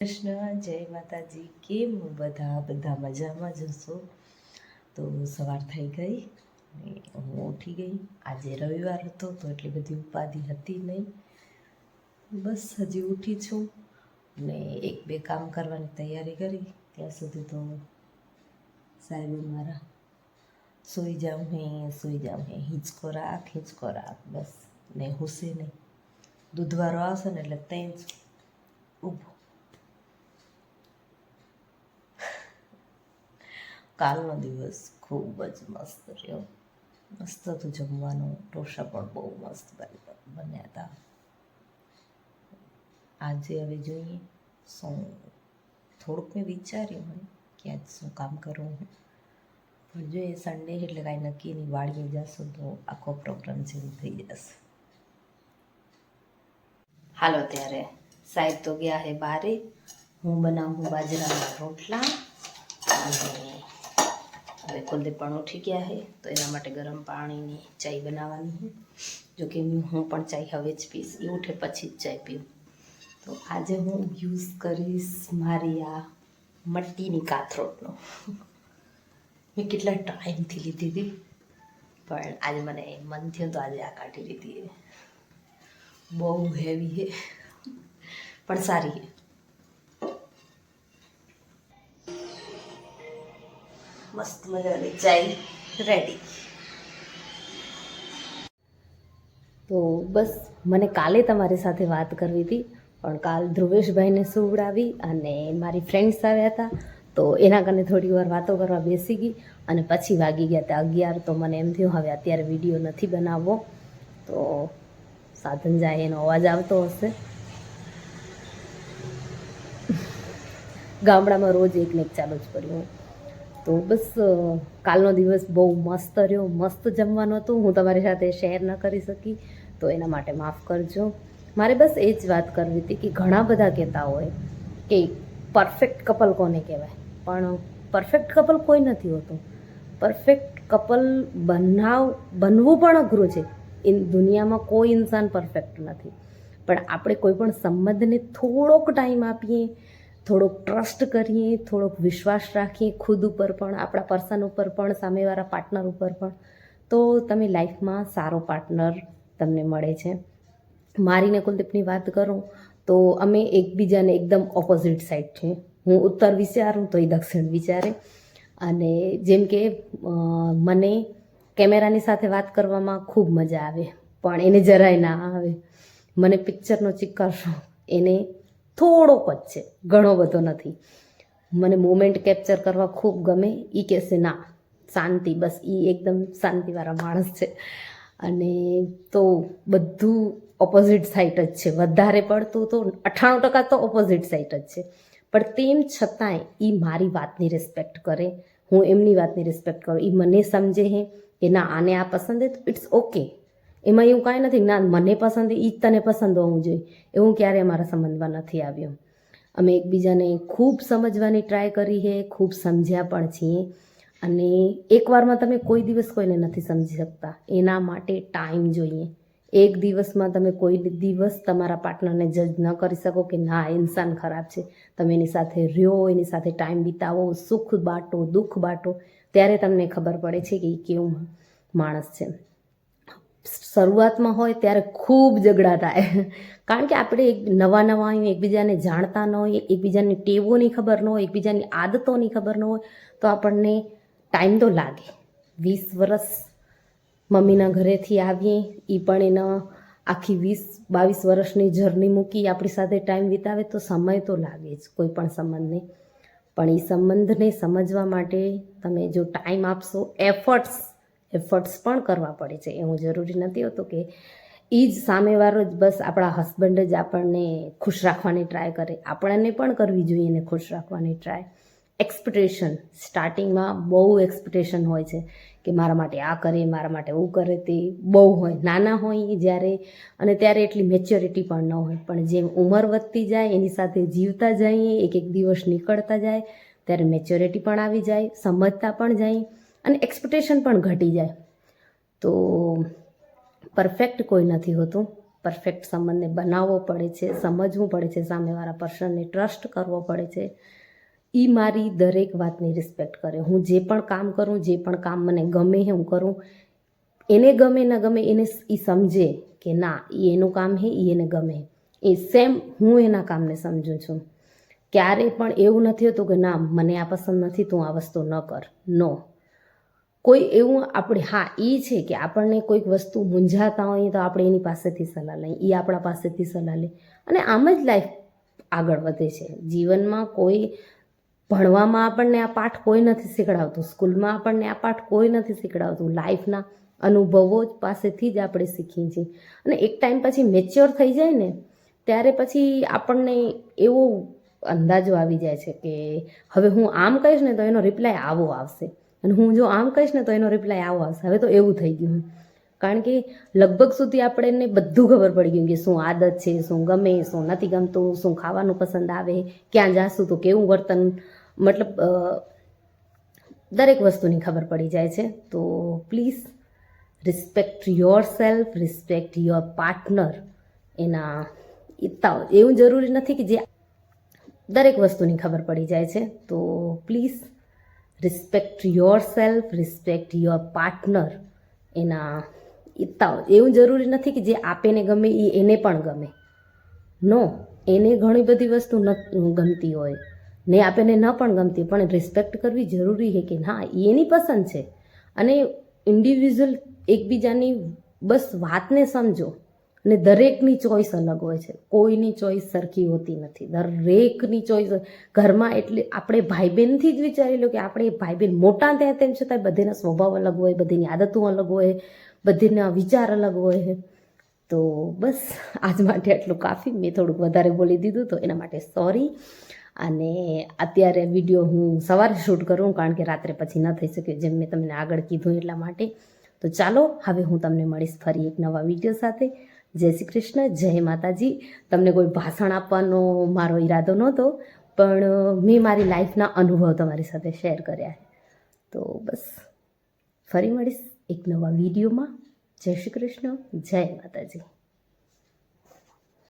કૃષ્ણ, જય માતાજી. કેમ બધા મજામાં જ હશો? તો સવાર થઈ ગઈ ને હું ઉઠી ગઈ. આજે રવિવાર હતો તો એટલી બધી ઉપાધિ હતી નહીં. બસ હજી ઉઠી છું ને એક બે કામ કરવાની તૈયારી કરી. ત્યાં સુધી તો સાહેબ મારા સૂઈ જાઉં હે હિંચકો રાખ બસ ને હુસે નહીં. દૂધવાળો આવશે ને એટલે ત્યાં જ ઊભો. કાલનો દિવસ ખૂબ જ મસ્ત રહ્યો. મસ્ત હતું જમવાનું. ઢોસા પણ બહુ મસ્ત બન્યા હતા. આજે હવે જોઈએ શું. થોડુંક મેં વિચાર્યું હોય કે આજ શું કામ કરવું હોય, પણ જોઈએ સન્ડે એટલે કાંઈ નક્કી નહીં. વાળીએ જશું તો આખો પ્રોગ્રામ ચેન્જ થઈ જશે. હાલો ત્યારે સાહેબ તો ગયા હે બારે. હું બનાવું બાજરાના રોટલા અને હવે કુલદીપ પણ ઉઠી ગયા છે તો એના માટે ગરમ પાણીની ચાય બનાવવાની છે. જોકે હું પણ ચાય હવે જ પીશ. એ ઉઠે પછી જ ચાય પીવું. તો આજે હું યુઝ કરીશ મારી આ મટ્ટીની કાથરોટનો. મેં કેટલા ટાઈમથી લીધી હતી પણ આજે મને મન થયું તો આજે આ કાઢી લીધી. બહુ હેવી છે પણ સારી છે. મસ્ત મજાની ચાય રેડી. તો બસ મને કાલે તમારી સાથે વાત કરવી હતી, પણ કાલ ધ્રુવેશભાઈને સુવડાવી અને મારી ફ્રેન્ડ્સ આવ્યા હતા તો એના કારણે થોડી વાર વાતો કરવા બેસી ગઈ અને પછી વાગી ગયા હતા 11. તો મને એમ થયું હવે અત્યારે વિડીયો નથી બનાવવો. તો સાધન જાય એનો અવાજ આવતો હશે. ગામડામાં રોજ એક ને એક ચાલુ જ કર્યું. તો બસ કાલનો દિવસ બહુ મસ્ત રહ્યો. મસ્ત જમવાનું હતું. હું તમારી સાથે શેર ન કરી શકી તો એના માટે માફ કરજો. મારે બસ એ જ વાત કરવી હતી કે ઘણા બધા કહેતા હોય કે પરફેક્ટ કપલ કોને કહેવાય, પણ પરફેક્ટ કપલ કોઈ નથી હોતું. પરફેક્ટ કપલ બનવું પણ અઘરું છે. દુનિયામાં કોઈ ઇન્સાન પરફેક્ટ નથી, પણ આપણે કોઈ પણ સંબંધને થોડોક ટાઈમ આપીએ, થોડોક ટ્રસ્ટ કરીએ, થોડોક વિશ્વાસ રાખીએ ખુદ ઉપર પણ, આપણા પર્સન ઉપર પણ, સામેવાળા પાર્ટનર ઉપર પણ, તો તમે લાઈફમાં સારો પાર્ટનર તમને મળે છે. મારીને કુલદીપની વાત કરું તો અમે એકબીજાને એકદમ ઓપોઝિટ સાઈડ છે. હું ઉત્તર વિચારું તો એ દક્ષિણ વિચારે. અને જેમ કે મને કેમેરાની સાથે વાત કરવામાં ખૂબ મજા આવે પણ એને જરાય ના આવે. મને પિક્ચરનો ચિક્કાર શોખ એને થોડોક જ છે, ઘણો બધો નથી. મને મોમેન્ટ કેપ્ચર કરવા ખૂબ ગમે. એ કહેશે ના શાંતિ, બસ એ એકદમ શાંતિવાળા માણસ છે. અને તો બધું ઓપોઝિટ સાઈડ જ છે. વધારે પડતું તો 98% તો ઓપોઝિટ સાઈડ જ છે. પણ તેમ છતાંય એ મારી વાતની રિસ્પેક્ટ કરે, હું એમની વાતની રિસ્પેક્ટ કરું. એ મને સમજે છે કે ના આને આ પસંદ છે તો ઇટ્સ ઓકે. એમાં એવું કાંઈ નથી ના મને પસંદ એ જ તને પસંદ હોવું જોઈએ. એવું ક્યારેય અમારા સંબંધમાં નથી આવ્યું. અમે એકબીજાને ખૂબ સમજવાની ટ્રાય કરી છે, ખૂબ સમજ્યા પણ છીએ. અને એકવારમાં તમે કોઈ દિવસ કોઈને નથી સમજી શકતા. એના માટે ટાઈમ જોઈએ. એક દિવસમાં તમે કોઈ દિવસ તમારા પાર્ટનરને જજ ન કરી શકો કે ના ઇન્સાન ખરાબ છે. તમે એની સાથે રહ્યો, એની સાથે ટાઈમ વિતાવો, સુખ બાટો, દુઃખ બાટો, ત્યારે તમને ખબર પડે છે કે એ કેવું માણસ છે. શરૂઆતમાં હોય ત્યારે ખૂબ ઝઘડા થાય કારણ કે આપણે નવા હોય, એકબીજાને જાણતા ન હોય, એકબીજાની ટેવોની ખબર ન હોય, એકબીજાની આદતોની ખબર ન હોય તો આપણને ટાઈમ તો લાગે. 20 વર્ષ મમ્મીના ઘરેથી આવીએ, એ પણ એના આખી 20-22 વર્ષની જર્ની મૂકી આપણી સાથે ટાઈમ વિતાવે તો સમય તો લાગે જ કોઈ પણ સંબંધને. પણ એ સંબંધને સમજવા માટે તમે જો ટાઈમ આપશો, એફર્ટ્સ પણ કરવા પડે છે. એવું જરૂરી નથી હોતું કે એ જ સામેવાળો જ બસ આપણા હસબન્ડ જ આપણને ખુશ રાખવાની ટ્રાય કરે. આપણને પણ કરવી જોઈએ એને ખુશ રાખવાની ટ્રાય. એક્સપેક્ટેશન સ્ટાર્ટિંગમાં બહુ એક્સપેક્ટેશન હોય છે કે મારા માટે આ કરે, મારા માટે એવું કરે, તે બહુ હોય. નાના હોય જ્યારે અને ત્યારે એટલી મેચ્યોરિટી પણ ન હોય, પણ જેમ ઉંમર વધતી જાય એની સાથે જીવતા જઈએ, એક એક દિવસ નીકળતા જાય ત્યારે મેચ્યોરિટી પણ આવી જાય, સમજતા પણ જાય અને એક્સપેક્ટેશન પણ ઘટી જાય. તો પરફેક્ટ કોઈ નથી હોતું. પરફેક્ટ સંબંધને બનાવવો પડે છે, સમજવું પડે છે, સામેવાળા પર્સનને ટ્રસ્ટ કરવો પડે છે. એ મારી દરેક વાતની રિસ્પેક્ટ કરે. હું જે પણ કામ કરું, જે પણ કામ મને ગમે હું કરું, એને ગમે ન ગમે એને એ સમજે કે ના એ એનું કામ હે, એ એને ગમે. એ સેમ હું એના કામને સમજું છું. ક્યારેય પણ એવું નથી હોતું કે ના મને આ પસંદ નથી, તું આ વસ્તુ ન કર. નો, કોઈ એવું આપણે, હા એ છે કે આપણને કોઈક વસ્તુ મૂંઝાતા હોઈએ તો આપણે એની પાસેથી સલાહ લઈએ, એ આપણા પાસેથી સલાહ લે, અને આમ જ લાઈફ આગળ વધે છે. જીવનમાં કોઈ ભણવામાં આપણને આ પાઠ કોઈ નથી શીખડાવતું, સ્કૂલમાં આપણને આ પાઠ કોઈ નથી શીખડાવતું. લાઈફના અનુભવો જ પાસેથી જ આપણે શીખીએ છીએ. અને એક ટાઈમ પછી મેચ્યોર થઈ જાય ને ત્યારે પછી આપણને એવો અંદાજો આવી જાય છે કે હવે હું આમ કહીશ ને તો એનો રિપ્લાય આવો આવશે, અને હું જો આમ કહીશ ને તો એનો રિપ્લાય આવો આવશે. હવે તો એવું થઈ ગયું, કારણ કે લગભગ સુધી આપણને બધું ખબર પડી ગયું કે શું આદત છે, શું ગમે, શું નથી ગમતું, શું ખાવાનું પસંદ આવે, ક્યાં જાશું તો કેવું વર્તન, મતલબ દરેક વસ્તુની ખબર પડી જાય છે. તો please respect your self, respect your partner. એના એવું જરૂરી નથી કે જે દરેક વસ્તુની ખબર પડી જાય છે. તો please respect your self, respect your partner. એના એવું જરૂરી નથી કે જે આપેને ગમે એ એને પણ ગમે. નો, એને ઘણી બધી વસ્તુ ગમતી હોય ને આપેને ન પણ ગમતી, પણ રિસ્પેક્ટ કરવી જરૂરી છે કે હા એની પસંદ છે. અને ઇન્ડિવિજ્યુઅલ એકબીજાની બસ વાતને સમજો. અને દરેકની ચોઈસ અલગ હોય છે, કોઈની ચોઈસ સરખી હોતી નથી. દરેકની ચોઈસ ઘરમાં, એટલે આપણે ભાઈ બહેનથી જ વિચારી લો કે આપણે ભાઈ બહેન મોટા ત્યાં તેમ છતાં બધીના સ્વભાવ અલગ હોય, બધીની આદતો અલગ હોય, બધીના વિચાર અલગ હોય. તો બસ આજ માટે આટલું કાફી. મેં થોડુંક વધારે બોલી દીધું તો એના માટે સોરી. અને અત્યારે વિડીયો હું સવારે શૂટ કરું કારણ કે રાત્રે પછી ન થઈ શક્યું, જેમ મેં તમને આગળ કીધું એટલા માટે. તો ચાલો હવે હું તમને મળીશ ફરી એક નવા વિડીયો સાથે. જય શ્રી કૃષ્ણ, જય માતાજી. તમને કોઈ ભાષણ આપવાનો મારો ઈરાદો નહોતો, પણ મેં મારી લાઈફના અનુભવ તમારી સાથે શેર કર્યા. તો બસ ફરી મળીશ એક નવા વિડીયોમાં. જય શ્રી કૃષ્ણ, જય માતાજી.